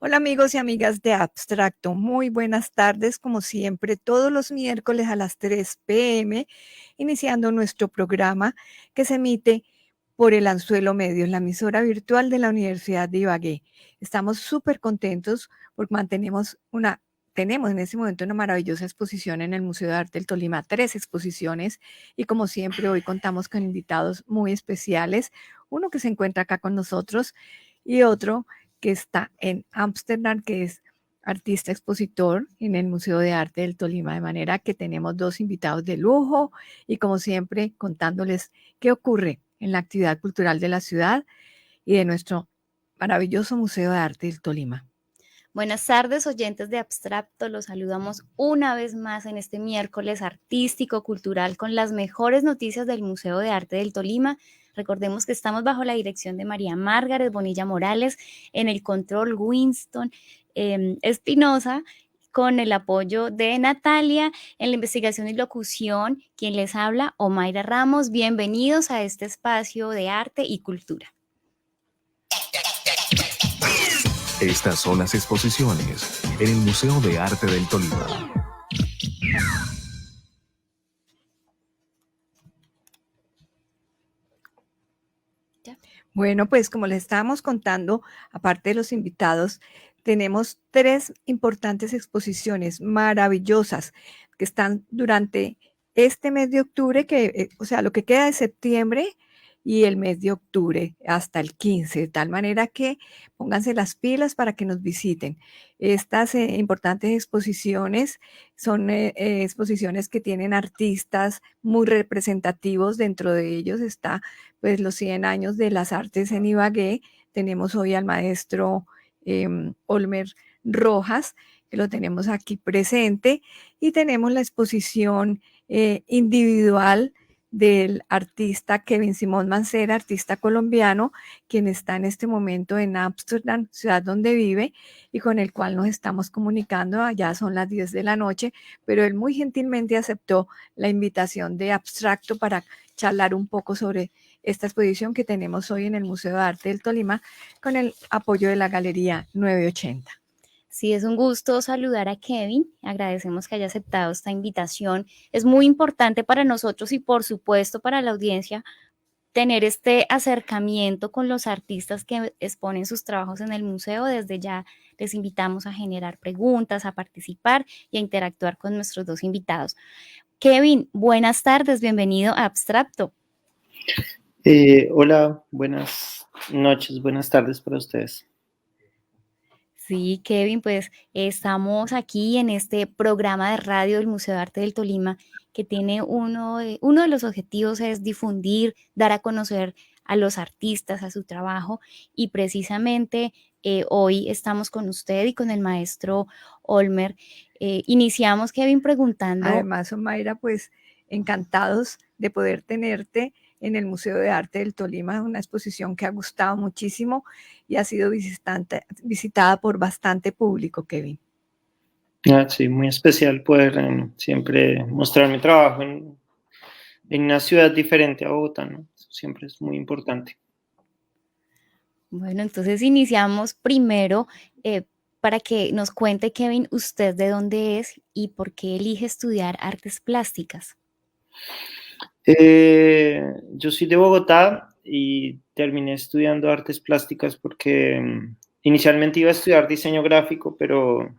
Hola amigos y amigas de Abstracto, muy buenas tardes, como siempre, todos los miércoles a las 3 p.m., iniciando nuestro programa que se emite por el Anzuelo Medios, la emisora virtual de la Universidad de Ibagué. Estamos súper contentos porque tenemos en este momento una maravillosa exposición en el Museo de Arte del Tolima, 3 exposiciones, y como siempre hoy contamos con invitados muy especiales, uno que se encuentra acá con nosotros y otro que está en Ámsterdam, que es artista expositor en el Museo de Arte del Tolima, de manera que tenemos 2 invitados de lujo y como siempre contándoles qué ocurre en la actividad cultural de la ciudad y de nuestro maravilloso Museo de Arte del Tolima. Buenas tardes, oyentes de Abstracto. Los saludamos una vez más en este miércoles artístico, cultural, con las mejores noticias del Museo de Arte del Tolima. Recordemos que estamos bajo la dirección de María Margaret Bonilla Morales, en el control Winston Espinosa, con el apoyo de Natalia, en la investigación y locución, quien les habla, Omaira Ramos. Bienvenidos a este espacio de arte y cultura. Estas son las exposiciones en el Museo de Arte del Tolima. Bueno, pues como les estábamos contando, aparte de los invitados, tenemos 3 importantes exposiciones maravillosas que están durante este mes de octubre, o sea, lo que queda de septiembre y el mes de octubre hasta el 15, de tal manera que pónganse las pilas para que nos visiten. Estas importantes exposiciones son exposiciones que tienen artistas muy representativos. Dentro de ellos está pues los 100 años de las artes en Ibagué. Tenemos hoy al maestro Olmer Rojas, que lo tenemos aquí presente, y tenemos la exposición individual del artista Kevin Simón Mancera, artista colombiano, quien está en este momento en Ámsterdam, ciudad donde vive, y con el cual nos estamos comunicando. Allá son las 10 de la noche, pero él muy gentilmente aceptó la invitación de Abstracto para charlar un poco sobre esta exposición que tenemos hoy en el Museo de Arte del Tolima con el apoyo de la Galería 980. Sí, es un gusto saludar a Kevin. Agradecemos que haya aceptado esta invitación. Es muy importante para nosotros y por supuesto para la audiencia tener este acercamiento con los artistas que exponen sus trabajos en el museo. Desde ya les invitamos a generar preguntas, a participar y a interactuar con nuestros 2 invitados. Kevin, buenas tardes, bienvenido a Abstracto. Hola, buenas noches, buenas tardes para ustedes. Sí, Kevin, pues estamos aquí en este programa de radio del Museo de Arte del Tolima, que tiene uno de los objetivos es difundir, dar a conocer a los artistas, a su trabajo, y precisamente hoy estamos con usted y con el maestro Olmer. Iniciamos, Kevin, preguntando. Además, Omaira, pues encantados de poder tenerte en el Museo de Arte del Tolima, una exposición que ha gustado muchísimo y ha sido visitada por bastante público, Kevin. Sí, muy especial poder siempre mostrar mi trabajo en una ciudad diferente a Bogotá, ¿no? Siempre es muy importante. Bueno, entonces iniciamos primero para que nos cuente, Kevin, usted de dónde es y por qué elige estudiar artes plásticas. Yo soy de Bogotá y terminé estudiando artes plásticas porque inicialmente iba a estudiar diseño gráfico, pero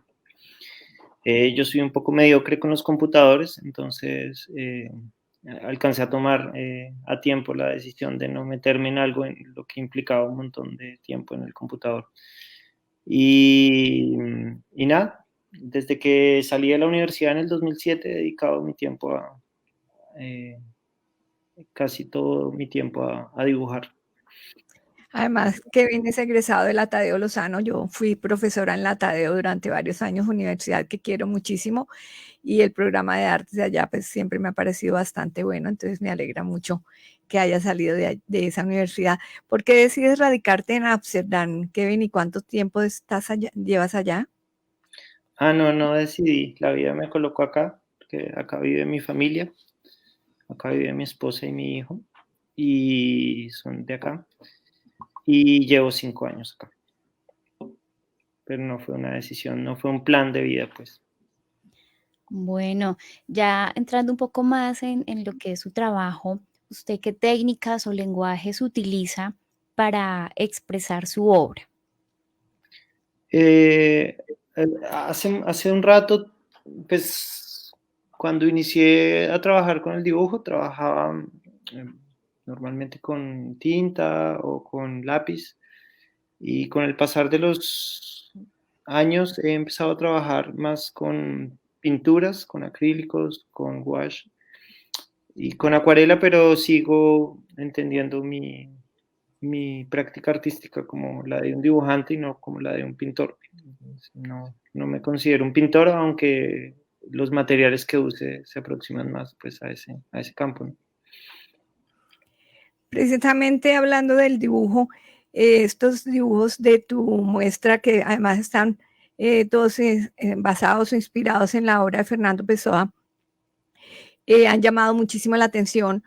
yo soy un poco mediocre con los computadores, entonces alcancé a tomar a tiempo la decisión de no meterme en algo en lo que implicaba un montón de tiempo en el computador. Y nada, desde que salí de la universidad en el 2007 he dedicado mi tiempo casi todo mi tiempo a dibujar. Además, Kevin es egresado de la Tadeo Lozano. Yo fui profesora en la Tadeo durante varios años, universidad que quiero muchísimo, y el programa de artes de allá pues siempre me ha parecido bastante bueno, entonces me alegra mucho que haya salido de esa universidad. ¿Por qué decides radicarte en Ámsterdam, Kevin, y cuánto tiempo llevas allá? No decidí, la vida me colocó acá, porque acá vive mi familia, acá vive mi esposa y mi hijo, y son de acá, y llevo 5 años acá. no fue una decisión, no fue un plan de vida, pues. Bueno, ya entrando un poco más en lo que es su trabajo, ¿usted qué técnicas o lenguajes utiliza para expresar su obra? Eh, hace un rato, pues cuando inicié a trabajar con el dibujo, trabajaba normalmente con tinta o con lápiz, y con el pasar de los años he empezado a trabajar más con pinturas, con acrílicos, con gouache y con acuarela, pero sigo entendiendo mi práctica artística como la de un dibujante y no como la de un pintor. No, no me considero un pintor, aunque los materiales que use se aproximan más pues a ese campo, ¿no? Precisamente hablando del dibujo, estos dibujos de tu muestra, que además están todos basados o inspirados en la obra de Fernando Pessoa, han llamado muchísimo la atención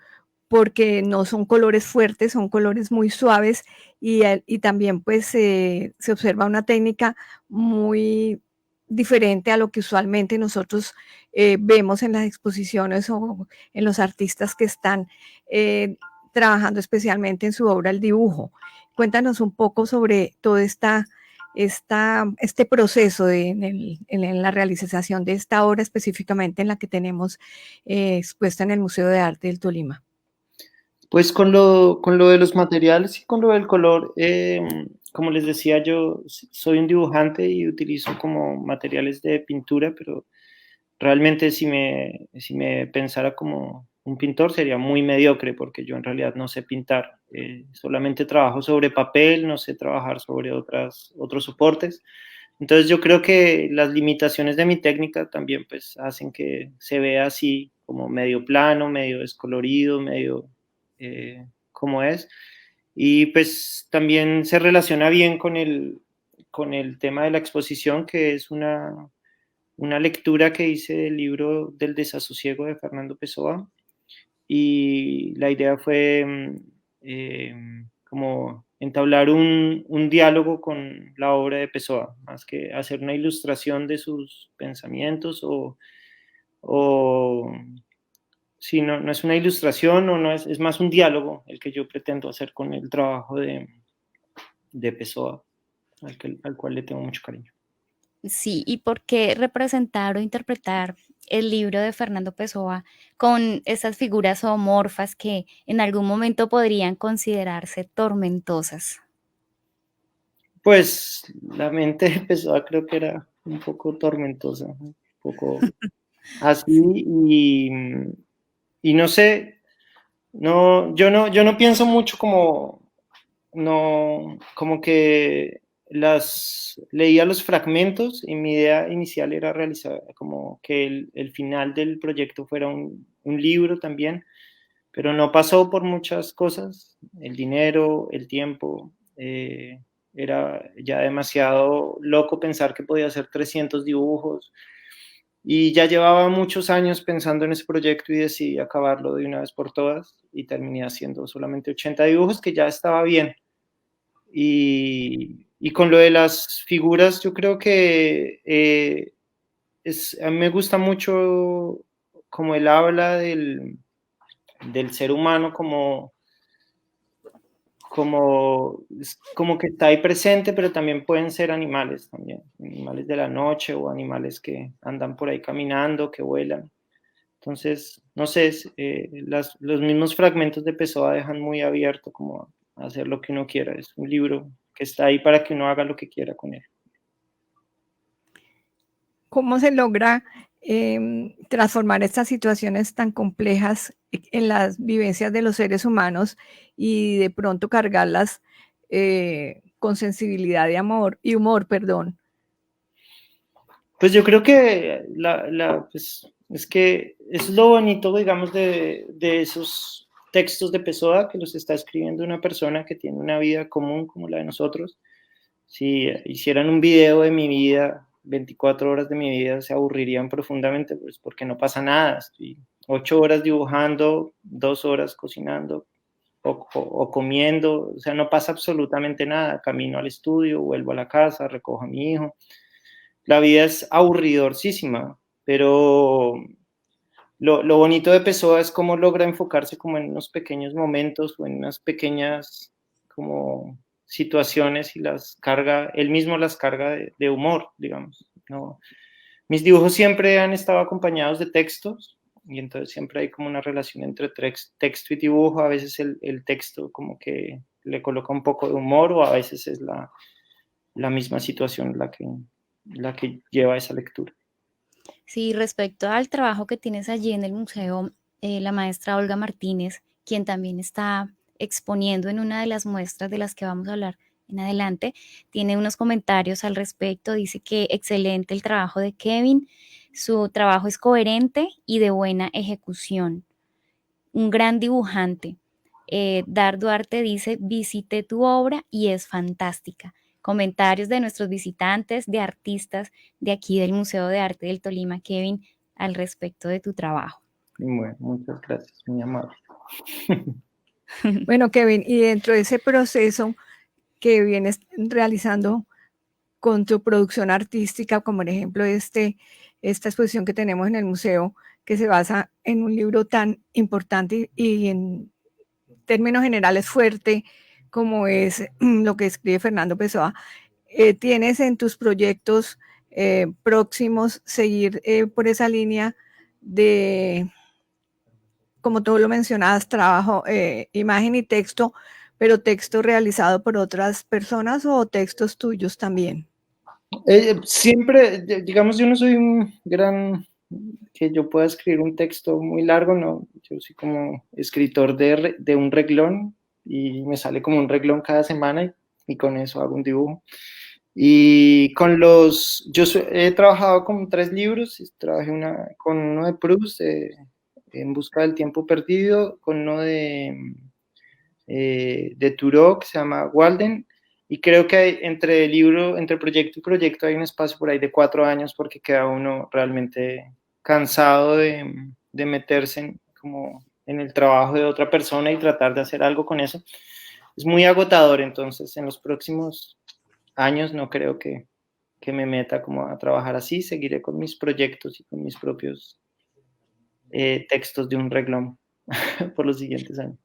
porque no son colores fuertes, son colores muy suaves y también pues se observa una técnica muy diferente a lo que usualmente nosotros vemos en las exposiciones o en los artistas que están trabajando especialmente en su obra el dibujo. Cuéntanos un poco sobre todo este proceso en la realización de esta obra específicamente en la que tenemos expuesta en el Museo de Arte del Tolima. Pues con lo de los materiales y con lo del color, como les decía, yo soy un dibujante y utilizo como materiales de pintura, pero realmente si me pensara como un pintor sería muy mediocre porque yo en realidad no sé pintar. Solamente trabajo sobre papel, no sé trabajar sobre otros soportes. Entonces yo creo que las limitaciones de mi técnica también pues hacen que se vea así como medio plano, medio descolorido, medio como es. Y pues también se relaciona bien con el tema de la exposición, que es una lectura que hice del libro del desasosiego de Fernando Pessoa. Y la idea fue como entablar un diálogo con la obra de Pessoa, más que hacer una ilustración de sus pensamientos o sí, no, no es una ilustración o no es más un diálogo el que yo pretendo hacer con el trabajo de Pessoa, al cual le tengo mucho cariño. Sí, ¿y por qué representar o interpretar el libro de Fernando Pessoa con esas figuras zoomorfas que en algún momento podrían considerarse tormentosas? Pues la mente de Pessoa creo que era un poco tormentosa, un poco así y no sé, yo no pienso mucho como, no, como que leía los fragmentos y mi idea inicial era realizar como que el final del proyecto fuera un libro también, pero no pasó por muchas cosas, el dinero, el tiempo, era ya demasiado loco pensar que podía hacer 300 dibujos y ya llevaba muchos años pensando en ese proyecto y decidí acabarlo de una vez por todas y terminé haciendo solamente 80 dibujos, que ya estaba bien. Y con lo de las figuras, yo creo que a mí me gusta mucho como él habla del ser humano como que está ahí presente, pero también pueden ser animales también, animales de la noche o animales que andan por ahí caminando, que vuelan. Entonces, no sé, los mismos fragmentos de Pessoa dejan muy abierto como a hacer lo que uno quiera. Es un libro que está ahí para que uno haga lo que quiera con él. ¿Cómo se logra transformar estas situaciones tan complejas en las vivencias de los seres humanos y de pronto cargarlas con sensibilidad y amor y humor, perdón? Pues yo creo que pues, es que es lo bonito, digamos, de esos textos de Pessoa, que los está escribiendo una persona que tiene una vida común como la de nosotros. Si hicieran un video de mi vida, 24 horas de mi vida, se aburrirían profundamente, pues porque no pasa nada. Estoy 8 horas dibujando, 2 horas cocinando. o comiendo, o sea, no pasa absolutamente nada. Camino al estudio, vuelvo a la casa, recojo a mi hijo. La vida es aburridorcísima, pero lo bonito de Pessoa es cómo logra enfocarse como en unos pequeños momentos o en unas pequeñas como situaciones y las carga, él mismo las carga de humor, digamos, ¿no? Mis dibujos siempre han estado acompañados de textos y entonces siempre hay como una relación entre texto y dibujo. A veces el texto como que le coloca un poco de humor o a veces es la misma situación la que lleva a esa lectura. Sí, respecto al trabajo que tienes allí en el museo, la maestra Olga Martínez, quien también está exponiendo en una de las muestras de las que vamos a hablar en adelante, tiene unos comentarios al respecto. Dice que excelente el trabajo de Kevin, su trabajo es coherente y de buena ejecución. Un gran dibujante. Dar Duarte dice, visité tu obra y es fantástica. Comentarios de nuestros visitantes, de artistas de aquí del Museo de Arte del Tolima, Kevin, al respecto de tu trabajo. Bueno, muchas gracias, muy amable. Bueno, Kevin, y dentro de ese proceso que vienes realizando con tu producción artística, como por ejemplo esta exposición que tenemos en el museo, que se basa en un libro tan importante y en términos generales fuerte, como es lo que escribe Fernando Pessoa, ¿tienes en tus proyectos próximos seguir por esa línea de, como tú lo mencionabas, trabajo, imagen y texto, pero texto realizado por otras personas o textos tuyos también? Siempre, digamos, yo no soy un gran, que yo pueda escribir un texto muy largo, no, yo soy como escritor de un reglón y me sale como un reglón cada semana y con eso hago un dibujo. Y con he trabajado con 3 libros, trabajé con uno de Proust, En busca del tiempo perdido, con uno de Thoreau que se llama Walden, y creo que entre proyecto y proyecto hay un espacio por ahí de 4 años porque queda uno realmente cansado de meterse como en el trabajo de otra persona y tratar de hacer algo con eso. Es muy agotador, entonces en los próximos años no creo que me meta como a trabajar así, seguiré con mis proyectos y con mis propios textos de un reglón por los siguientes años.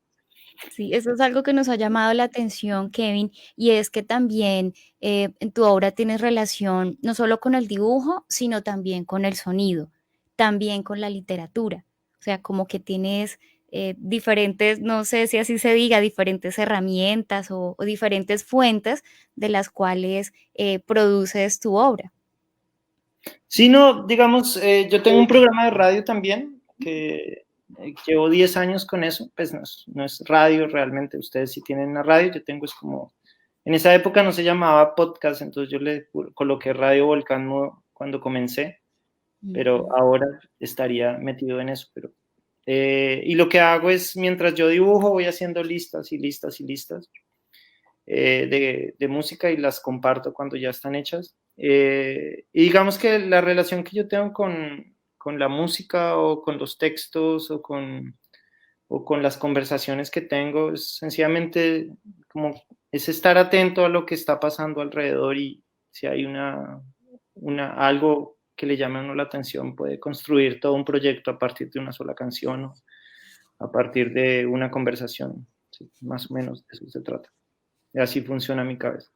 Sí, eso es algo que nos ha llamado la atención, Kevin, y es que también en tu obra tienes relación no solo con el dibujo, sino también con el sonido, también con la literatura. O sea, como que tienes diferentes, no sé si así se diga, diferentes herramientas o diferentes fuentes de las cuales produces tu obra. Sí, no, digamos, yo tengo un programa de radio también que llevo 10 años con eso, pues no es radio realmente, ustedes sí tienen una radio, yo tengo es como, en esa época no se llamaba podcast, entonces yo le coloqué Radio Volcán cuando comencé, pero ahora estaría metido en eso, y lo que hago es, mientras yo dibujo, voy haciendo listas y listas y listas de música y las comparto cuando ya están hechas. Y digamos que la relación que yo tengo con la música o con los textos o con las conversaciones que tengo es sencillamente como es estar atento a lo que está pasando alrededor y si hay algo que le llame a uno la atención, puede construir todo un proyecto a partir de una sola canción o a partir de una conversación. Sí, más o menos de eso se trata. Y así funciona mi cabeza.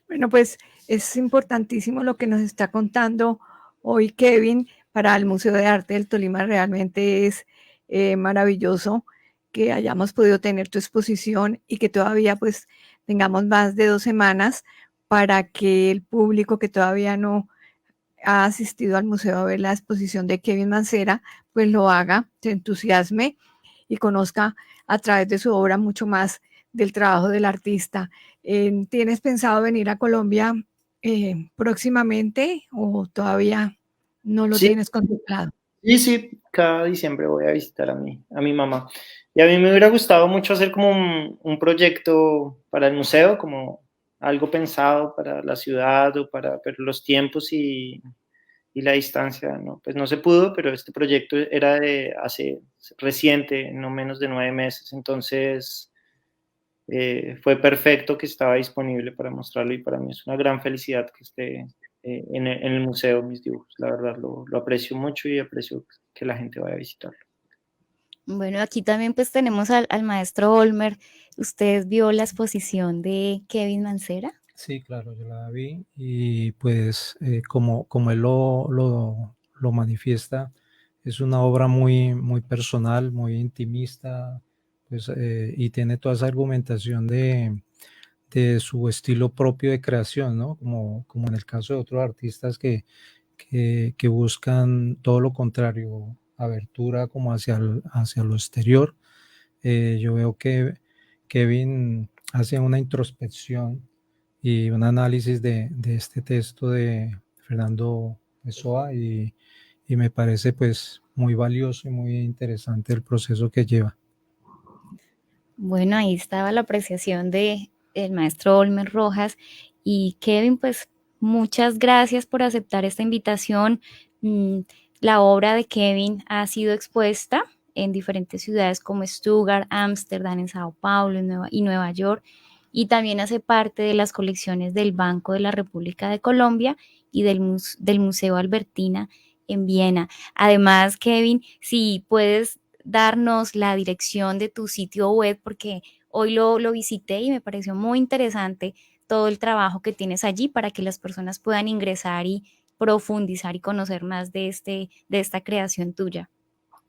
Bueno, pues es importantísimo lo que nos está contando hoy Kevin para el Museo de Arte del Tolima. Realmente es maravilloso que hayamos podido tener tu exposición y que todavía pues tengamos más de 2 semanas para que el público que todavía no ha asistido al museo a ver la exposición de Kevin Mancera, pues lo haga, se entusiasme y conozca a través de su obra mucho más del trabajo del artista. ¿Tienes pensado venir a Colombia próximamente o todavía no lo tienes contemplado? Sí, cada diciembre voy a visitar a mi mamá. Y a mí me hubiera gustado mucho hacer como un proyecto para el museo, como algo pensado para la ciudad o para los tiempos y y la distancia, ¿no? Pues no se pudo, pero este proyecto era de hace reciente, no menos de 9 meses, entonces fue perfecto que estaba disponible para mostrarlo y para mí es una gran felicidad que esté en el museo mis dibujos, la verdad lo aprecio mucho y aprecio que la gente vaya a visitarlo. Bueno, aquí también pues tenemos al maestro Olmer. ¿Usted vio la exposición de Kevin Mancera? Sí, claro, yo la vi y pues como él lo manifiesta, es una obra muy personal, muy intimista, pues, y tiene toda esa argumentación de su estilo propio de creación, ¿no? Como en el caso de otros artistas que buscan todo lo contrario, abertura como hacia lo exterior. Yo veo que Kevin hace una introspección y un análisis de este texto de Fernando Pessoa y me parece pues muy valioso y muy interesante el proceso que lleva. Bueno, ahí estaba la apreciación de el maestro Olmer Rojas y Kevin, pues muchas gracias por aceptar esta invitación. La obra de Kevin ha sido expuesta en diferentes ciudades como Stuttgart, Ámsterdam, en Sao Paulo y Nueva York, y también hace parte de las colecciones del Banco de la República de Colombia y del Museo Albertina en Viena. Además, Kevin, si puedes darnos la dirección de tu sitio web, porque hoy lo visité y me pareció muy interesante todo el trabajo que tienes allí para que las personas puedan ingresar y profundizar y conocer más de esta creación tuya.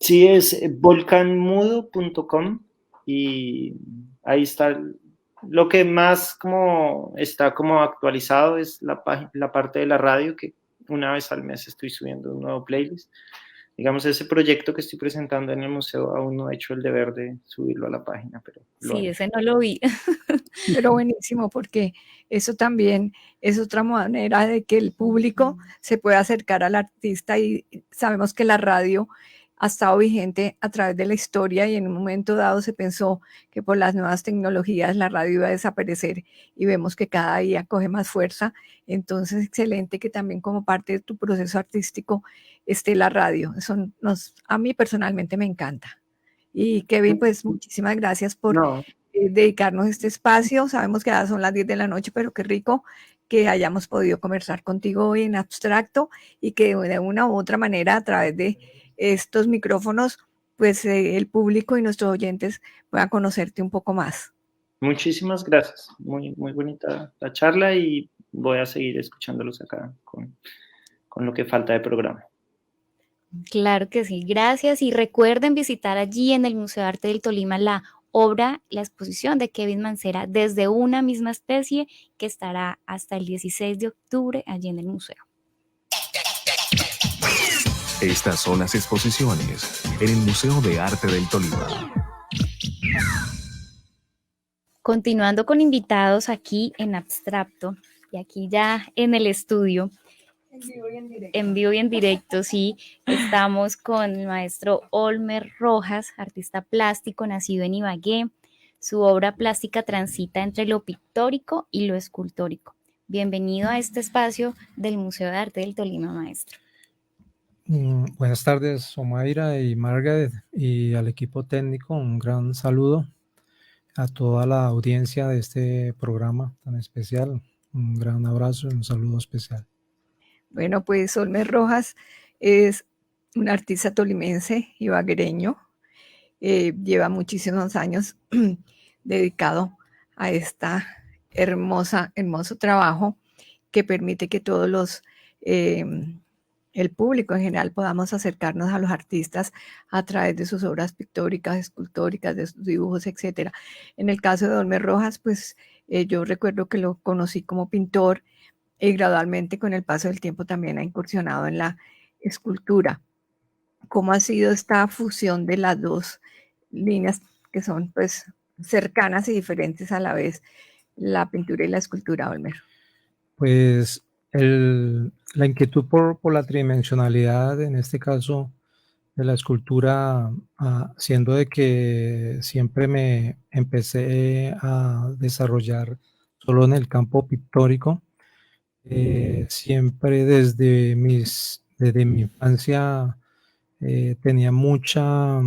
Sí, es volcanmudo.com y ahí está. Lo que más como está como actualizado es la parte de la radio, que una vez al mes estoy subiendo un nuevo playlist. Digamos, ese proyecto que estoy presentando en el museo aún no he hecho el deber de subirlo a la página, pero lo Sí, haré. ese no lo vi. Pero buenísimo, porque eso también es otra manera de que el público se pueda acercar al artista y sabemos que la radio ha estado vigente a través de la historia y en un momento dado se pensó que por las nuevas tecnologías la radio iba a desaparecer y vemos que cada día coge más fuerza. Entonces, excelente que también como parte de tu proceso artístico esté la radio. Eso a mí personalmente me encanta. Y Kevin, pues muchísimas gracias por No, dedicarnos este espacio. Sabemos que ya son las 10 de la noche, pero qué rico que hayamos podido conversar contigo hoy en abstracto y que de una u otra manera a través de estos micrófonos, pues el público y nuestros oyentes puedan conocerte un poco más. muchísimas gracias. Muy, muy bonita la charla y voy a seguir escuchándolos acá con lo que falta de programa. Claro que sí, gracias. Y recuerden visitar allí en el Museo de Arte del Tolima la exposición de Kevin Mancera desde una misma especie, que estará hasta el 16 de octubre allí en el museo. Estas son las exposiciones en el Museo de Arte del Tolima. Continuando con invitados aquí en Abstracto y aquí ya en el estudio, en vivo y en directo, sí, estamos con el maestro Olmer Rojas, artista plástico nacido en Ibagué. Su obra plástica transita entre lo pictórico y lo escultórico. Bienvenido a este espacio del Museo de Arte del Tolima, maestro. Buenas tardes, Omaira y Margaret, y al equipo técnico, un gran saludo a toda la audiencia de este programa tan especial. Un gran abrazo y un saludo especial. Bueno, pues Olmer Rojas es un artista tolimense ibaguereño. Lleva muchísimos años dedicado a esta hermoso trabajo que permite que todos el público en general podamos acercarnos a los artistas a través de sus obras pictóricas, escultóricas, de sus dibujos, etc. En el caso de Olmer Rojas, pues yo recuerdo que lo conocí como pintor y gradualmente con el paso del tiempo también ha incursionado en la escultura. ¿Cómo ha sido esta fusión de las dos líneas que son pues cercanas y diferentes a la vez, la pintura y la escultura, Olmer? Pues la inquietud por la tridimensionalidad, en este caso de la escultura, siendo de que siempre me empecé a desarrollar solo en el campo pictórico, siempre desde mis desde mi infancia tenía mucha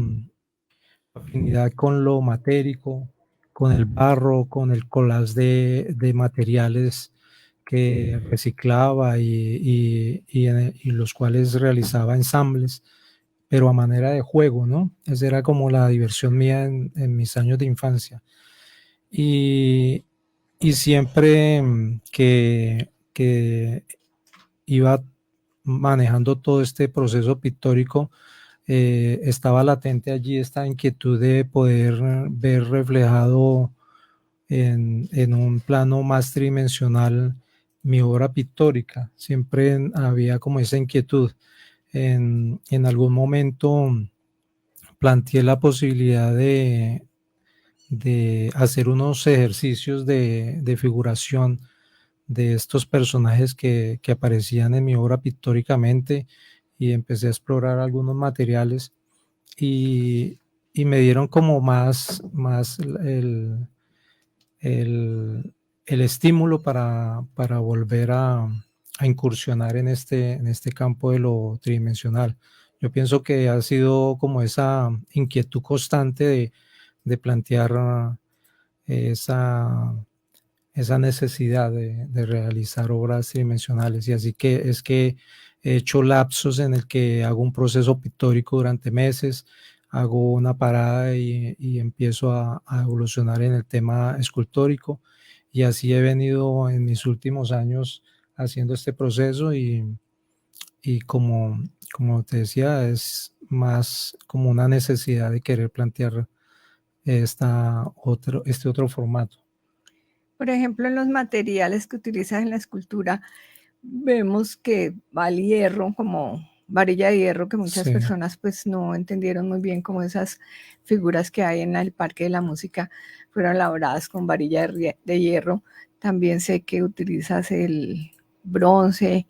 afinidad con lo matérico, con el barro, con el collage de materiales que reciclaba y los cuales realizaba ensambles, pero a manera de juego, ¿no? Esa era como la diversión mía en mis años de infancia. Y, y siempre que iba manejando todo este proceso pictórico, estaba latente allí esta inquietud de poder ver reflejado en un plano más tridimensional mi obra pictórica. Siempre había como esa inquietud. En algún momento planteé la posibilidad de hacer unos ejercicios de figuración de estos personajes que aparecían en mi obra pictóricamente, y empecé a explorar algunos materiales y, y me dieron como más el estímulo para volver a incursionar en este campo de lo tridimensional. Yo pienso que ha sido como esa inquietud constante de plantear esa, esa necesidad de realizar obras tridimensionales, y así que es que he hecho lapsos en el que hago un proceso pictórico durante meses, hago una parada y empiezo a evolucionar en el tema escultórico, y así he venido en mis últimos años haciendo este proceso y como te decía, es más como una necesidad de querer plantear este otro formato. Por ejemplo, en los materiales que utilizas en la escultura, vemos que va el hierro como varilla de hierro, que muchas Sí. personas pues no entendieron muy bien cómo esas figuras que hay en el Parque de la Música fueron elaboradas con varilla de hierro. También sé que utilizas el bronce,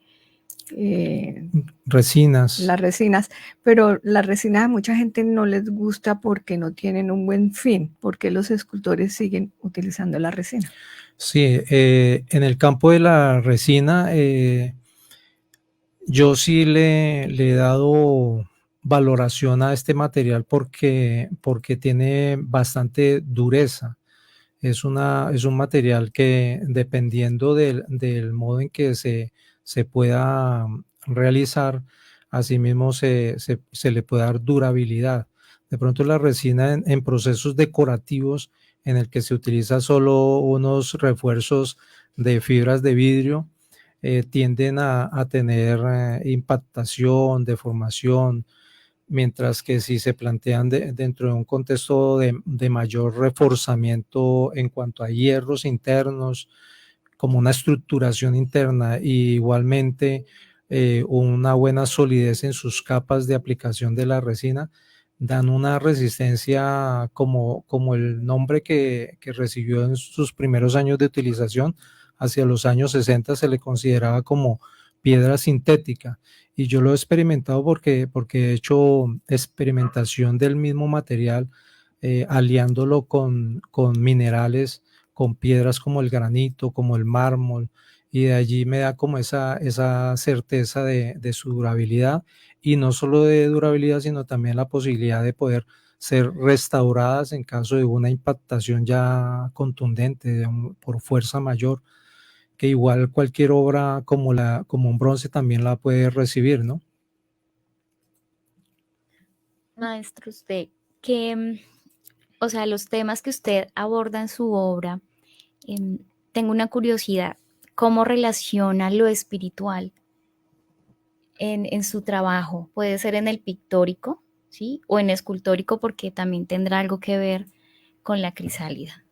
Resinas. las resinas, pero las resinas a mucha gente no les gusta porque no tienen un buen fin. ¿Por qué los escultores siguen utilizando la resina? Sí, en el campo de la resina, yo sí le he dado valoración a este material porque tiene bastante dureza. Es un material que, dependiendo del modo en que se pueda realizar, asimismo se le puede dar durabilidad. De pronto la resina en procesos decorativos en el que se utiliza solo unos refuerzos de fibras de vidrio, tienden a tener impactación, deformación, mientras que si se plantean dentro de un contexto de mayor reforzamiento en cuanto a hierros internos, como una estructuración interna, y igualmente una buena solidez en sus capas de aplicación de la resina, dan una resistencia como el nombre que recibió en sus primeros años de utilización. Hacia los años 60 se le consideraba como piedra sintética, y yo lo he experimentado porque he hecho experimentación del mismo material, aliándolo con minerales, con piedras como el granito, como el mármol, y de allí me da como esa certeza de su durabilidad, y no solo de durabilidad, sino también la posibilidad de poder ser restauradas en caso de una impactación ya contundente, por fuerza mayor, que igual cualquier obra como un bronce también la puede recibir, ¿no? Maestro, usted, o sea, los temas que usted aborda en su obra, tengo una curiosidad, ¿cómo relaciona lo espiritual en su trabajo? Puede ser en el pictórico, ¿sí? O en escultórico, porque también tendrá algo que ver con la crisálida.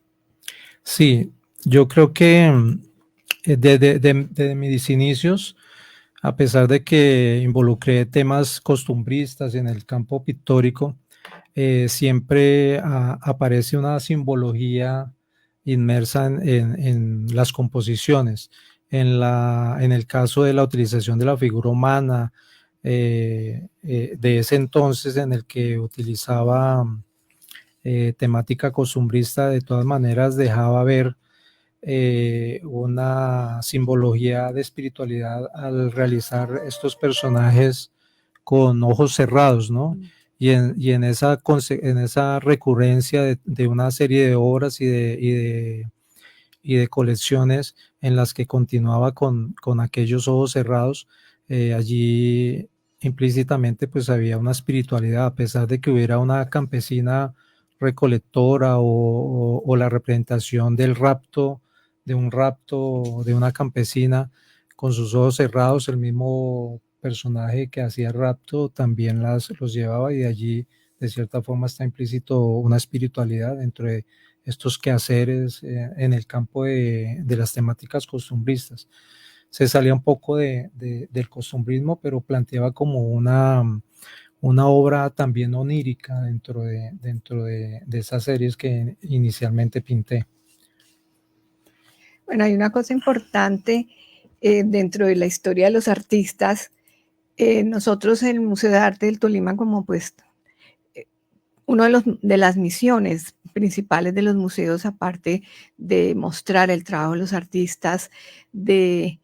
Sí, yo creo que desde mis inicios, a pesar de que involucré temas costumbristas en el campo pictórico, siempre aparece una simbología inmersa en las composiciones. En el caso de la utilización de la figura humana, de ese entonces en el que utilizaba temática costumbrista, de todas maneras dejaba ver una simbología de espiritualidad al realizar estos personajes con ojos cerrados, ¿no? Y en esa recurrencia de una serie de obras y de colecciones en las que continuaba con aquellos ojos cerrados, allí implícitamente pues había una espiritualidad, a pesar de que hubiera una campesina recolectora o la representación del rapto, de un rapto de una campesina con sus ojos cerrados, el mismo personaje que hacía el rapto también los llevaba, y de allí de cierta forma está implícito una espiritualidad dentro de estos quehaceres en el campo de las temáticas costumbristas. Se salía un poco del costumbrismo, pero planteaba como una obra también onírica dentro de esas series que inicialmente pinté. Bueno, hay una cosa importante dentro de la historia de los artistas. Nosotros en el Museo de Arte del Tolima, como pues uno de las misiones principales de los museos, aparte de mostrar el trabajo de los artistas, de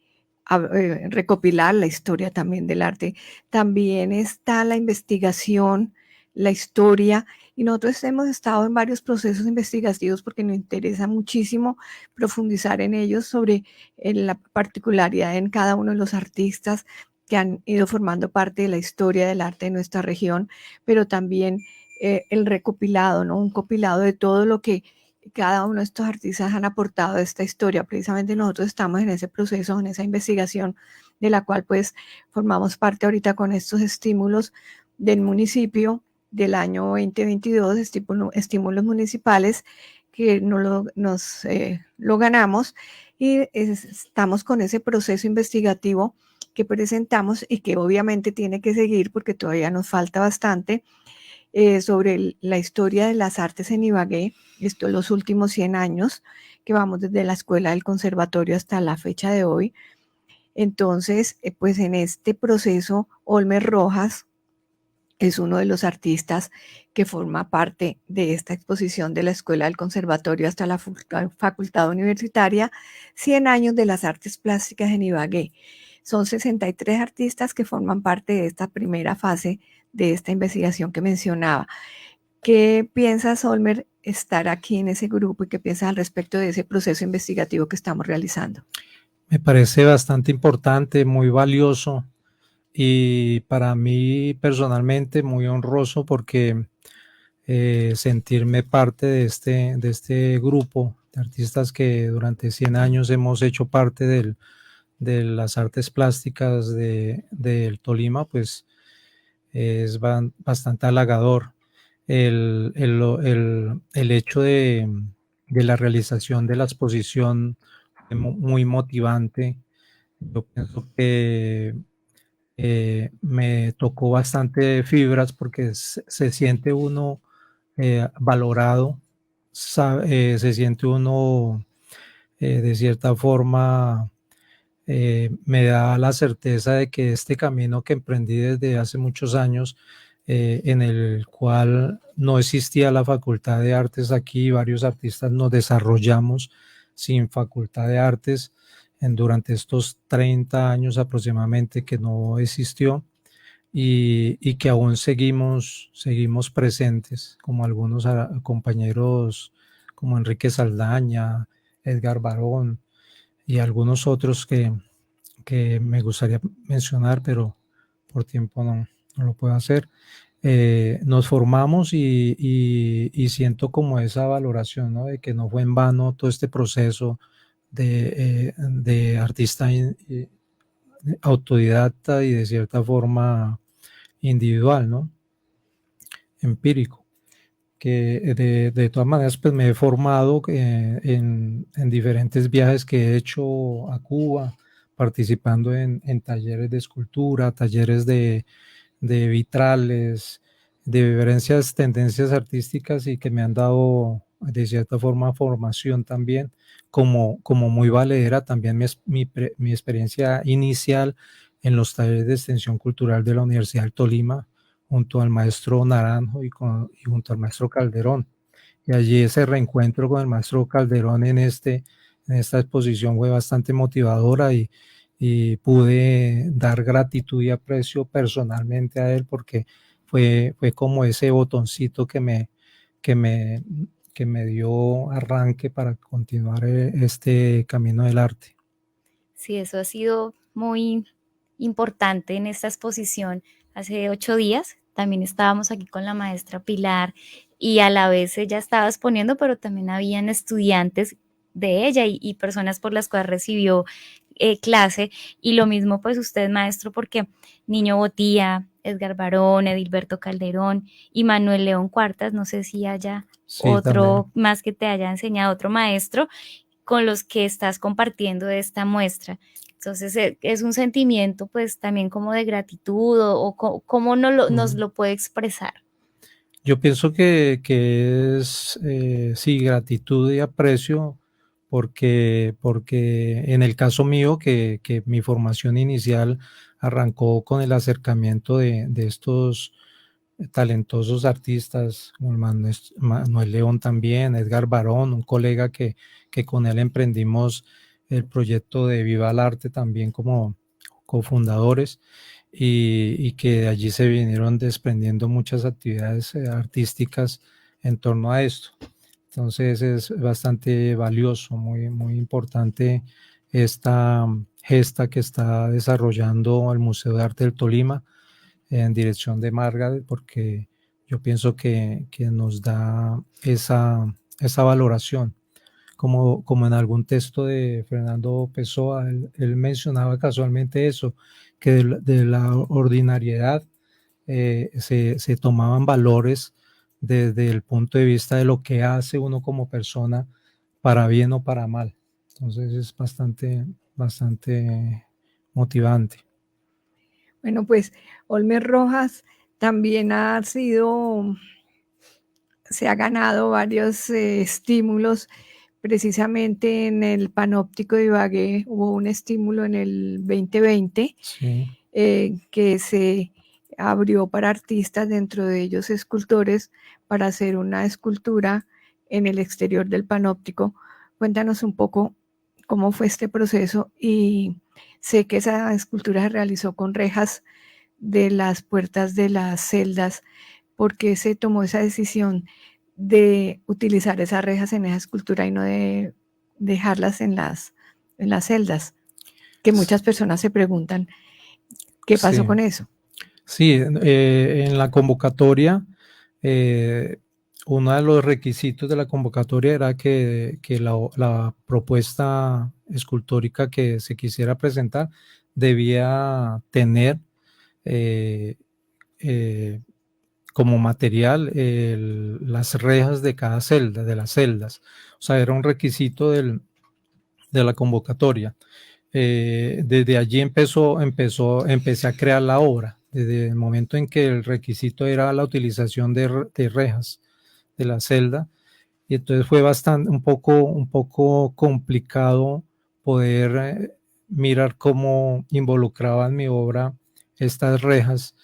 recopilar la historia también del arte, también está la investigación, la historia, y nosotros hemos estado en varios procesos investigativos porque nos interesa muchísimo profundizar en ellos sobre la particularidad en cada uno de los artistas que han ido formando parte de la historia del arte de nuestra región, pero también el recopilado, ¿no? Un compilado de todo lo que cada uno de estos artistas han aportado a esta historia. Precisamente nosotros estamos en ese proceso, en esa investigación, de la cual pues formamos parte ahorita con estos estímulos del municipio del año 2022, estímulos municipales, que nos lo ganamos, y estamos con ese proceso investigativo que presentamos y que obviamente tiene que seguir porque todavía nos falta bastante, sobre la historia de las artes en Ibagué, esto los últimos 100 años, que vamos desde la escuela del conservatorio hasta la fecha de hoy. Entonces, pues en este proceso, Olmer Rojas es uno de los artistas que forma parte de esta exposición de la escuela del conservatorio hasta la facultad universitaria, 100 años de las artes plásticas en Ibagué. Son 63 artistas que forman parte de esta primera fase de esta investigación que mencionaba. ¿Qué piensas, Olmer, estar aquí en ese grupo, y qué piensas al respecto de ese proceso investigativo que estamos realizando? Me parece bastante importante, muy valioso, y para mí personalmente muy honroso, porque sentirme parte de este grupo de artistas que durante 100 años hemos hecho parte de las artes plásticas del Tolima, pues es bastante halagador. El hecho de la realización de la exposición fue muy motivante. Yo pienso que me tocó bastante fibras, porque se siente uno valorado, se siente uno de cierta forma, me da la certeza de que este camino que emprendí desde hace muchos años, en el cual no existía la Facultad de Artes aquí, varios artistas nos desarrollamos sin Facultad de Artes durante estos 30 años aproximadamente que no existió, y que aún seguimos presentes, como algunos compañeros como Enrique Saldaña, Edgar Barón y algunos otros que me gustaría mencionar, pero por tiempo no lo puedo hacer. Nos formamos y siento como esa valoración, ¿no? De que no fue en vano todo este proceso de artista autodidacta y de cierta forma individual, ¿no? Empírico. Que de todas maneras pues me he formado en diferentes viajes que he hecho a Cuba, participando en talleres de escultura, talleres de vitrales, de diferentes tendencias artísticas, y que me han dado de cierta forma formación también, como muy valedera también mi experiencia inicial en los talleres de extensión cultural de la Universidad del Tolima, junto al maestro Naranjo y junto al maestro Calderón. Y allí ese reencuentro con el maestro Calderón en en esta exposición fue bastante motivadora y pude dar gratitud y aprecio personalmente a él porque fue como ese botoncito que me dio arranque para continuar este camino del arte. Sí, eso ha sido muy importante en esta exposición. Hace 8 días también estábamos aquí con la maestra Pilar y a la vez ella estaba exponiendo, pero también habían estudiantes de ella y personas por las cuales recibió clase. Y lo mismo pues usted, maestro, porque Niño Botía, Edgar Barón, Edilberto Calderón y Manuel León Cuartas, no sé si haya otro también. más que te haya enseñado, otro maestro con los que estás compartiendo esta muestra. Entonces es un sentimiento pues también como de gratitud o cómo nos lo puede expresar. Yo pienso que es, sí, gratitud y aprecio porque en el caso mío, que mi formación inicial arrancó con el acercamiento de estos talentosos artistas, como Manuel León también, Edgar Barón, un colega que con él emprendimos el proyecto de Viva el Arte también como cofundadores y que de allí se vinieron desprendiendo muchas actividades artísticas en torno a esto. Entonces es bastante valioso, muy importante esta gesta que está desarrollando el Museo de Arte del Tolima en dirección de Margaret, porque yo pienso que nos da esa valoración. Como en algún texto de Fernando Pessoa, él mencionaba casualmente eso, que de la ordinariedad se tomaban valores desde el punto de vista de lo que hace uno como persona, para bien o para mal. Entonces es bastante motivante. Bueno, pues Olmer Rojas también se ha ganado varios estímulos. Precisamente en el Panóptico de Ibagué hubo un estímulo en el 2020 Sí. Que se abrió para artistas, dentro de ellos escultores, para hacer una escultura en el exterior del Panóptico. Cuéntanos un poco cómo fue este proceso, y sé que esa escultura se realizó con rejas de las puertas de las celdas. ¿Por qué se tomó esa decisión de utilizar esas rejas en esa escultura y no de dejarlas en las celdas? Que muchas personas se preguntan, ¿qué pasó Sí. con eso? Sí, en la convocatoria, uno de los requisitos de la convocatoria era que la propuesta escultórica que se quisiera presentar debía tener como material las rejas de cada celda, de las celdas. O sea, era un requisito de la convocatoria. Desde allí empecé a crear la obra, desde el momento en que el requisito era la utilización de rejas de la celda, y entonces fue un poco complicado poder mirar cómo involucraba en mi obra estas rejas.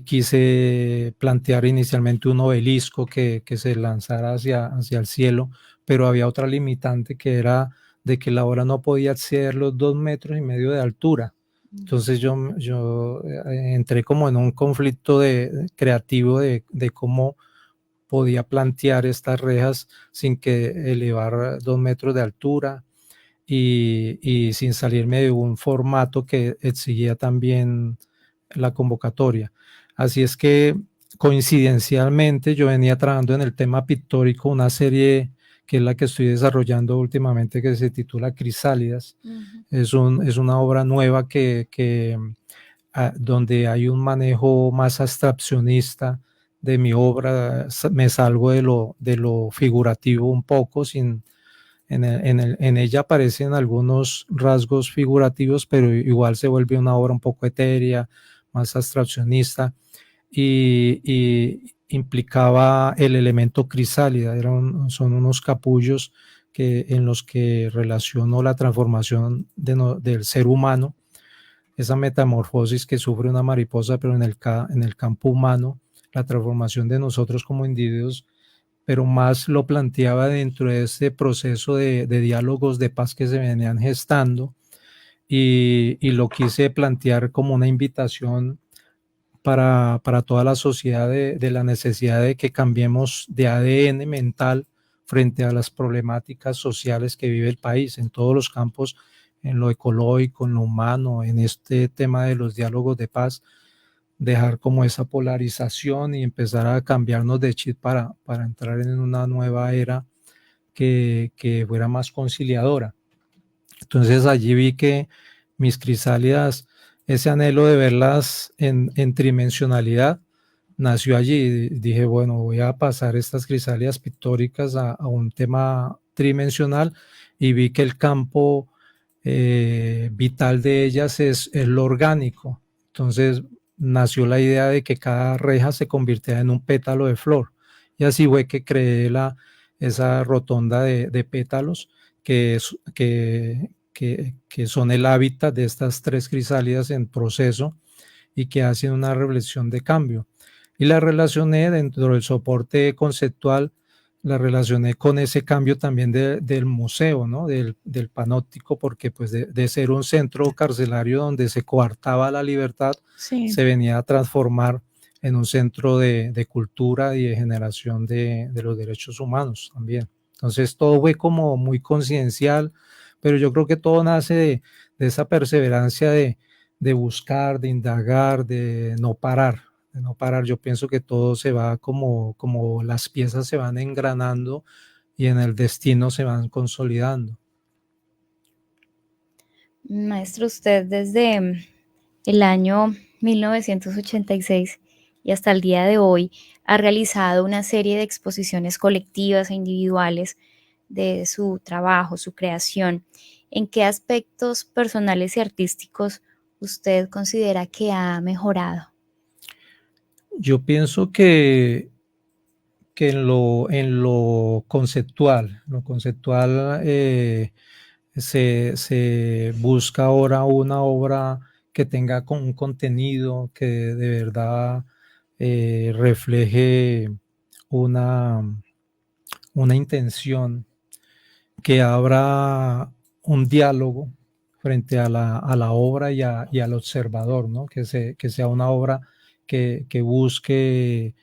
Quise plantear inicialmente un obelisco que se lanzara hacia el cielo, pero había otra limitante, que era de que la obra no podía exceder los 2,5 metros de altura. Entonces yo entré como en un conflicto creativo de cómo podía plantear estas rejas sin que elevar 2 metros de altura y sin salirme de un formato que exigía también la convocatoria. Así es que coincidencialmente yo venía trabajando en el tema pictórico, una serie que es la que estoy desarrollando últimamente, que se titula Crisálidas. Es una obra nueva donde hay un manejo más abstraccionista de mi obra. Me salgo de lo figurativo un poco, en ella aparecen algunos rasgos figurativos, pero igual se vuelve una obra un poco etérea, más abstraccionista, y implicaba el elemento crisálida. Son unos capullos en los que relaciono la transformación del ser humano, esa metamorfosis que sufre una mariposa, pero en el campo humano, la transformación de nosotros como individuos pero más lo planteaba dentro de este proceso de diálogos de paz que se venían gestando, y lo quise plantear como una invitación para toda la sociedad de la necesidad de que cambiemos de ADN mental frente a las problemáticas sociales que vive el país en todos los campos, en lo ecológico, en lo humano, en este tema de los diálogos de paz, dejar como esa polarización y empezar a cambiarnos de chip para entrar en una nueva era que fuera más conciliadora. Entonces allí vi que mis crisálidas, ese anhelo de verlas en tridimensionalidad, nació allí. Dije, bueno, voy a pasar estas crisálidas pictóricas a un tema tridimensional, y vi que el campo vital de ellas es lo orgánico. Entonces nació la idea de que cada reja se convirtiera en un pétalo de flor, y así fue que creé esa rotonda de pétalos que son el hábitat de estas 3 crisálidas en proceso y que hacen una reflexión de cambio. Y la relacioné dentro del soporte conceptual, la relacioné con ese cambio también del museo, ¿no? del panóptico, porque pues de ser un centro carcelario donde se coartaba la libertad, Sí. se venía a transformar en un centro de cultura y de generación de los derechos humanos también. Entonces todo fue como muy coincidencial, pero yo creo que todo nace de esa perseverancia de buscar, de indagar, de no parar. Yo pienso que todo se va como las piezas se van engranando y en el destino se van consolidando. Maestro, usted desde el año 1986 y hasta el día de hoy ha realizado una serie de exposiciones colectivas e individuales de su trabajo, su creación. ¿En qué aspectos personales y artísticos usted considera que ha mejorado? Yo pienso que en lo conceptual, se busca ahora una obra que tenga un contenido que de verdad refleje una intención, que abra un diálogo frente a la obra y al observador, ¿no? Que sea una obra que busque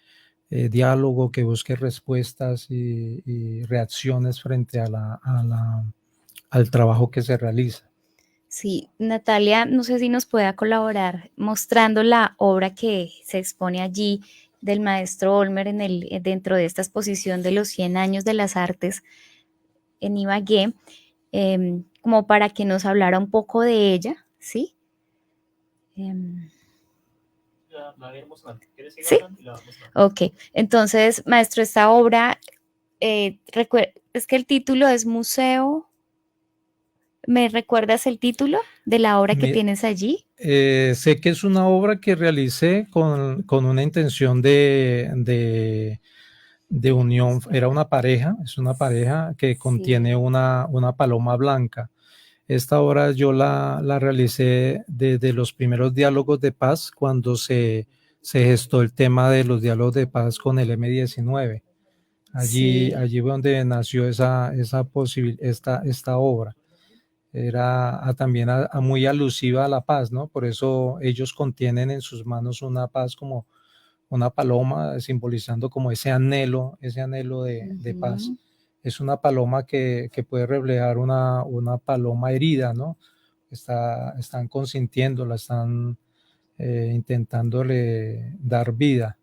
diálogo, que busque respuestas y reacciones frente al trabajo que se realiza. Sí, Natalia, no sé si nos pueda colaborar mostrando la obra que se expone allí del maestro Olmer dentro de esta exposición de los 100 años de las artes en Ibagué, como para que nos hablara un poco de ella, ¿sí? ¿Sí? Ok, entonces, maestro, esta obra, es que el título es Museo. ¿Me recuerdas el título de la obra que tienes allí? Sé que es una obra que realicé con una intención de unión. Era una pareja, es una pareja que contiene Sí. una paloma blanca. Esta obra yo la realicé desde los primeros diálogos de paz, cuando se gestó el tema de los diálogos de paz con el M-19. Allí fue donde nació esta obra. Era también muy alusiva a la paz, ¿no? Por eso ellos contienen en sus manos una paz, como una paloma, simbolizando como ese anhelo de paz. Es una paloma que puede reflejar una paloma herida, ¿no? Están consintiéndola, están intentándole dar vida.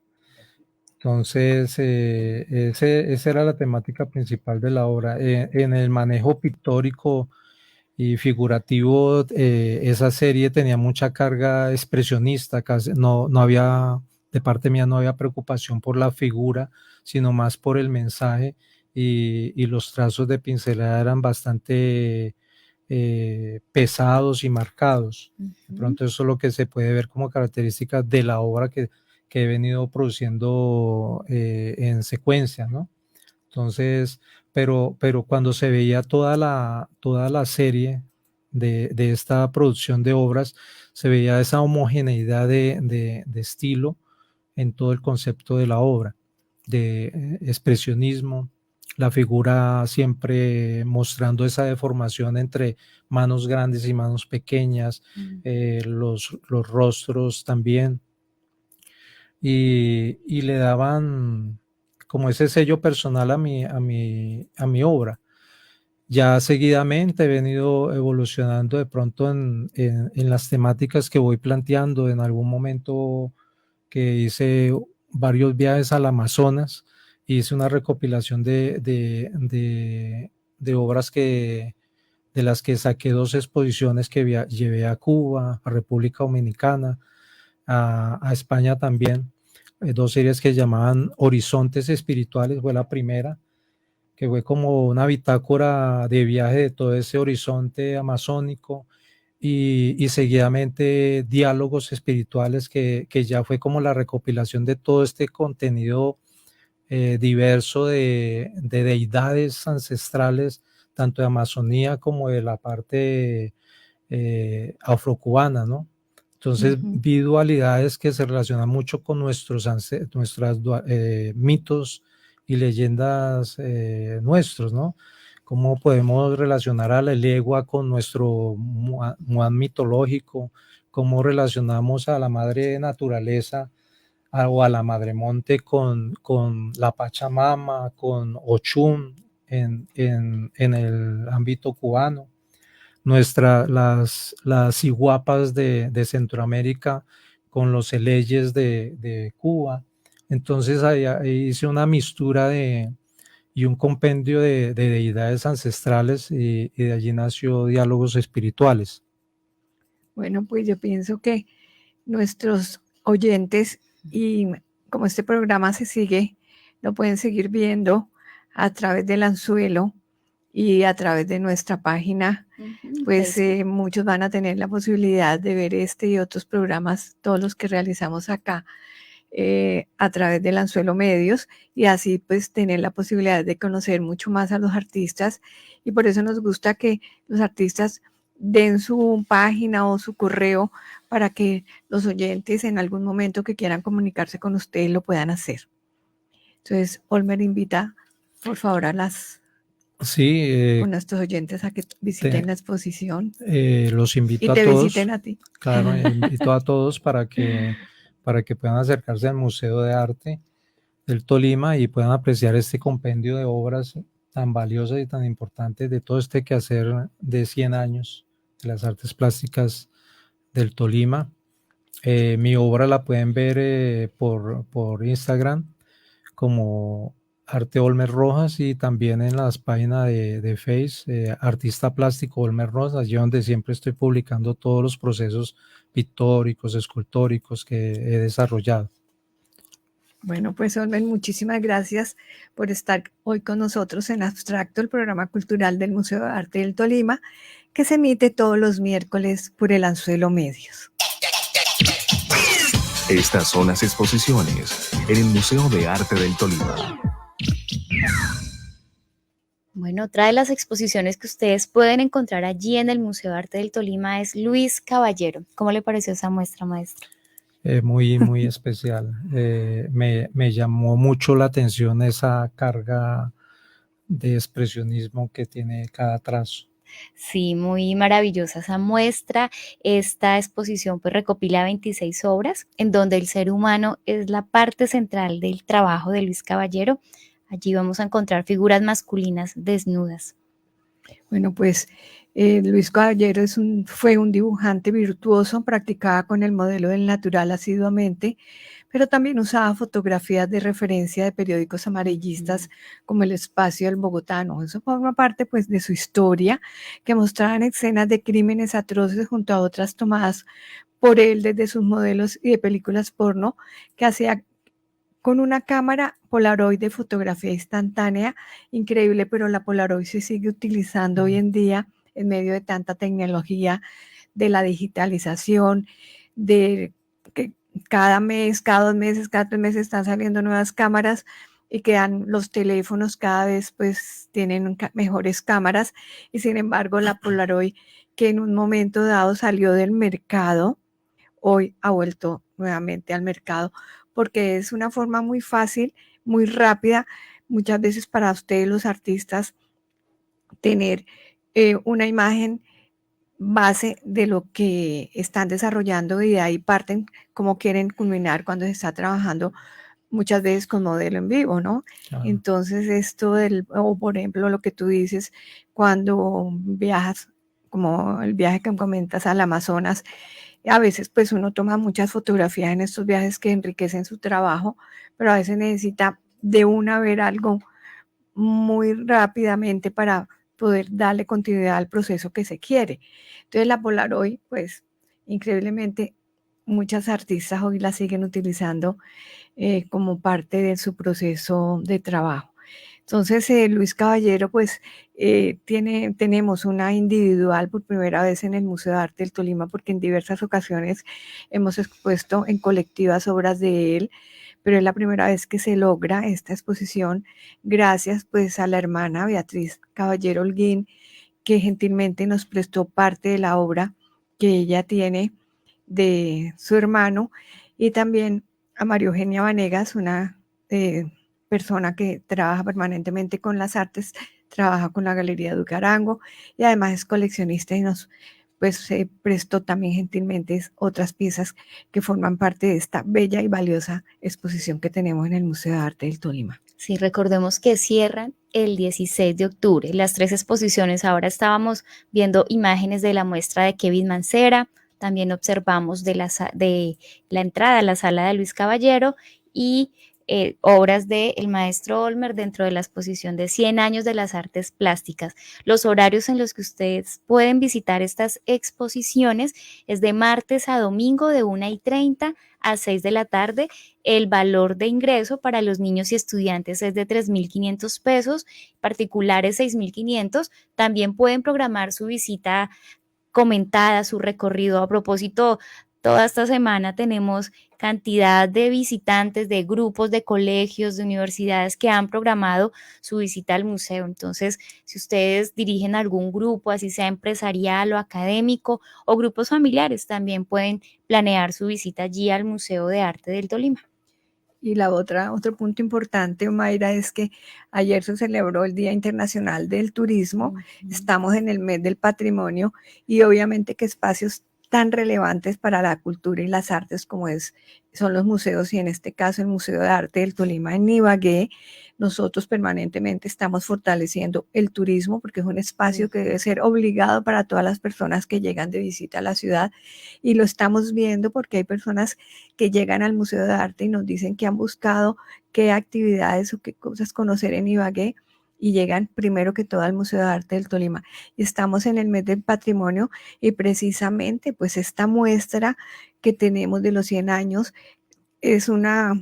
Entonces, esa era la temática principal de la obra. En el manejo pictórico y figurativo, esa serie tenía mucha carga expresionista, casi no había, de parte mía no había preocupación por la figura, sino más por el mensaje, y los trazos de pincelada eran bastante pesados y marcados. De pronto eso es lo que se puede ver como característica de la obra que he venido produciendo en secuencia, ¿no? Entonces, pero cuando se veía toda la serie de esta producción de obras, se veía esa homogeneidad de estilo en todo el concepto de la obra. de expresionismo, la figura siempre mostrando esa deformación entre manos grandes y manos pequeñas, los rostros también, y le daban como ese sello personal a mi obra. Ya seguidamente he venido evolucionando de pronto en las temáticas que voy planteando. En algún momento que hice varios viajes al Amazonas, hice una recopilación de obras de las que saqué 2 exposiciones que llevé a Cuba, a República Dominicana, a España también. 2 series que llamaban Horizontes Espirituales, fue la primera, que fue como una bitácora de viaje de todo ese horizonte amazónico, y seguidamente Diálogos Espirituales, que ya fue como la recopilación de todo este contenido diverso de deidades ancestrales, tanto de Amazonía como de la parte afrocubana, ¿no? Entonces vi dualidades que se relacionan mucho con nuestros mitos y leyendas nuestros, ¿no? Cómo podemos relacionar a la legua con nuestro muán mitológico, cómo relacionamos a la madre naturaleza o a la madre monte con la Pachamama, con Ochun en el ámbito cubano. Las iguapas de Centroamérica con los eleyes de Cuba. Entonces ahí hice una mistura y un compendio de deidades ancestrales, y de allí nació Diálogos Espirituales. Bueno, pues yo pienso que nuestros oyentes, y como este programa se sigue, lo pueden seguir viendo a través del Anzuelo y a través de nuestra página, pues muchos van a tener la posibilidad de ver este y otros programas, todos los que realizamos acá, a través del Anzuelo Medios, y así pues tener la posibilidad de conocer mucho más a los artistas. Y por eso nos gusta que los artistas den su página o su correo para que los oyentes en algún momento que quieran comunicarse con ustedes lo puedan hacer. Entonces, Olmer invita, por favor, a nuestros oyentes a que visiten la exposición. Los invito y te a todos. Visiten a ti. Claro, invito a todos para que puedan acercarse al Museo de Arte del Tolima y puedan apreciar este compendio de obras tan valiosas y tan importantes de todo este quehacer de 100 años de las artes plásticas del Tolima. Mi obra la pueden ver por Instagram como Arte Olmer Rojas, y también en las páginas de Face, Artista Plástico Olmer Rojas, allí donde siempre estoy publicando todos los procesos pictóricos, escultóricos que he desarrollado. Bueno, pues Olmer, muchísimas gracias por estar hoy con nosotros en Abstracto, el programa cultural del Museo de Arte del Tolima, que se emite todos los miércoles por el Anzuelo Medios. Estas son las exposiciones en el Museo de Arte del Tolima. Bueno, otra de las exposiciones que ustedes pueden encontrar allí en el Museo de Arte del Tolima es Luis Caballero. ¿Cómo le pareció esa muestra, maestro? Muy, muy especial. Me llamó mucho la atención esa carga de expresionismo que tiene cada trazo. Sí, muy maravillosa esa muestra. Esta exposición pues recopila 26 obras en donde el ser humano es la parte central del trabajo de Luis Caballero. Allí vamos a encontrar figuras masculinas desnudas. Bueno, pues Luis Caballero fue un dibujante virtuoso, practicaba con el modelo del natural asiduamente, pero también usaba fotografías de referencia de periódicos amarillistas como El Espacio del Bogotano. Eso forma parte pues de su historia, que mostraban escenas de crímenes atroces junto a otras tomadas por él desde sus modelos y de películas porno, que hacía con una cámara Polaroid de fotografía instantánea, increíble, pero la Polaroid se sigue utilizando hoy en día en medio de tanta tecnología, de la digitalización, de que cada mes, cada 2 meses, cada 3 meses están saliendo nuevas cámaras, y que los teléfonos cada vez pues tienen mejores cámaras, y sin embargo la Polaroid, que en un momento dado salió del mercado, hoy ha vuelto nuevamente al mercado, porque es una forma muy fácil muy rápida. Muchas veces para ustedes los artistas tener una imagen base de lo que están desarrollando y de ahí parten como quieren culminar cuando se está trabajando muchas veces con modelo en vivo, ¿no? Claro. Entonces esto o por ejemplo lo que tú dices, cuando viajas, como el viaje que comentas al Amazonas, a veces pues uno toma muchas fotografías en estos viajes que enriquecen su trabajo, pero a veces necesita de una ver algo muy rápidamente para poder darle continuidad al proceso que se quiere. Entonces la Polaroid, pues increíblemente muchas artistas hoy la siguen utilizando como parte de su proceso de trabajo. Entonces, Luis Caballero, pues tenemos una individual por primera vez en el Museo de Arte del Tolima, porque en diversas ocasiones hemos expuesto en colectivas obras de él, pero es la primera vez que se logra esta exposición gracias pues a la hermana Beatriz Caballero Holguín, que gentilmente nos prestó parte de la obra que ella tiene de su hermano, y también a María Eugenia Vanegas, una persona que trabaja permanentemente con las artes, trabaja con la Galería Ducarango y además es coleccionista y nos pues prestó también gentilmente otras piezas que forman parte de esta bella y valiosa exposición que tenemos en el Museo de Arte del Tolima. Sí, recordemos que cierran el 16 de octubre las 3 exposiciones. Ahora estábamos viendo imágenes de la muestra de Kevin Mancera, también observamos de la entrada a la sala de Luis Caballero y obras del maestro Olmer dentro de la exposición de 100 años de las artes plásticas. Los horarios en los que ustedes pueden visitar estas exposiciones es de martes a domingo de 1:30 a 6 de la tarde. El valor de ingreso para los niños y estudiantes es de 3.500 pesos, particulares 6.500. También pueden programar su visita comentada, su recorrido. A propósito, toda esta semana tenemos cantidad de visitantes de grupos, de colegios, de universidades que han programado su visita al museo. Entonces, si ustedes dirigen algún grupo, así sea empresarial o académico, o grupos familiares, también pueden planear su visita allí al Museo de Arte del Tolima. Y otro punto importante, Mayra, es que ayer se celebró el Día Internacional del Turismo, estamos en el mes del patrimonio y obviamente que espacios tan relevantes para la cultura y las artes como son los museos y en este caso el Museo de Arte del Tolima en Ibagué, nosotros permanentemente estamos fortaleciendo el turismo porque es un espacio que debe ser obligado para todas las personas que llegan de visita a la ciudad y lo estamos viendo porque hay personas que llegan al Museo de Arte y nos dicen que han buscado qué actividades o qué cosas conocer en Ibagué y llegan primero que todo al Museo de Arte del Tolima. Y estamos en el mes del patrimonio y precisamente pues esta muestra que tenemos de los 100 años es una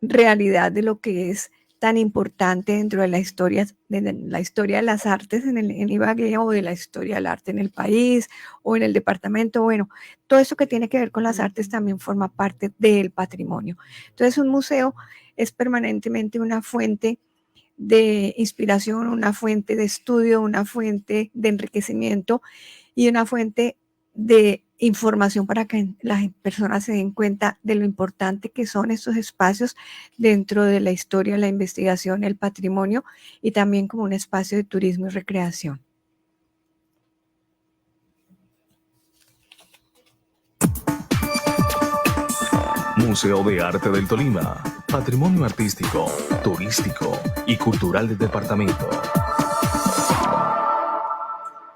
realidad de lo que es tan importante dentro de la historia de las artes en Ibagué o de la historia del arte en el país o en el departamento. Bueno, todo eso que tiene que ver con las artes también forma parte del patrimonio. Entonces, un museo es permanentemente una fuente de inspiración, una fuente de estudio, una fuente de enriquecimiento y una fuente de información para que las personas se den cuenta de lo importante que son estos espacios dentro de la historia, la investigación, el patrimonio y también como un espacio de turismo y recreación. Museo de Arte del Tolima, patrimonio artístico, turístico y cultural del departamento.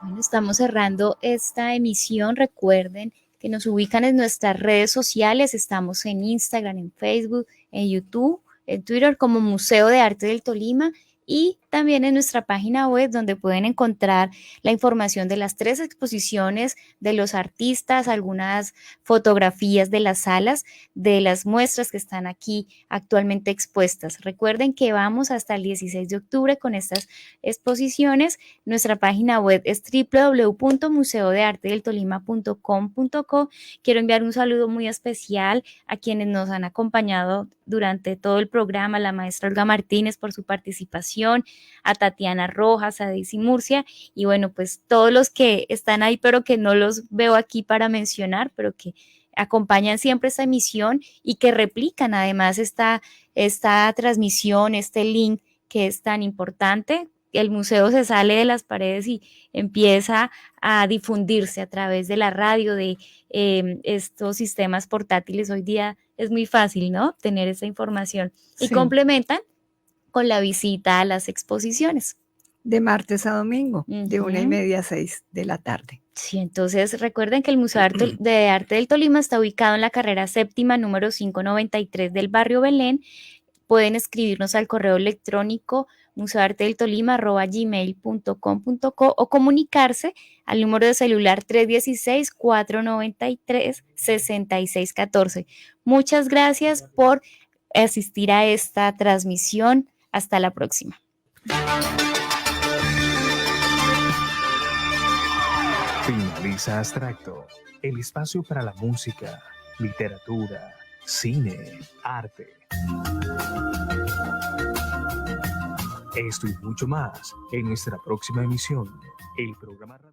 Bueno, estamos cerrando esta emisión. Recuerden que nos ubican en nuestras redes sociales. Estamos en Instagram, en Facebook, en YouTube, en Twitter como Museo de Arte del Tolima y también en nuestra página web donde pueden encontrar la información de las 3 exposiciones, de los artistas, algunas fotografías de las salas, de las muestras que están aquí actualmente expuestas. Recuerden que vamos hasta el 16 de octubre con estas exposiciones. Nuestra página web es www.museodeartedeltolima.com.co. Quiero enviar un saludo muy especial a quienes nos han acompañado durante todo el programa, la maestra Olga Martínez por su participación, transmisión, a Tatiana Rojas, a Daisy Murcia, y bueno, pues todos los que están ahí, pero que no los veo aquí para mencionar, pero que acompañan siempre esta emisión y que replican además esta transmisión, este link que es tan importante. El museo se sale de las paredes y empieza a difundirse a través de la radio, de estos sistemas portátiles. Hoy día es muy fácil, ¿no?, tener esa información. Y Sí. complementan con la visita a las exposiciones. De martes a domingo, de 1:30 a 6 de la tarde. Sí, entonces recuerden que el Museo de Arte del Tolima está ubicado en la carrera séptima, número 593 del barrio Belén. Pueden escribirnos al correo electrónico museoartedeltolima@gmail.com.co o comunicarse al número de celular 316-493-6614. Muchas gracias por asistir a esta transmisión. Hasta la próxima. Finaliza Abstracto, el espacio para la música, literatura, cine, arte. Esto y mucho más en nuestra próxima emisión, el programa radial.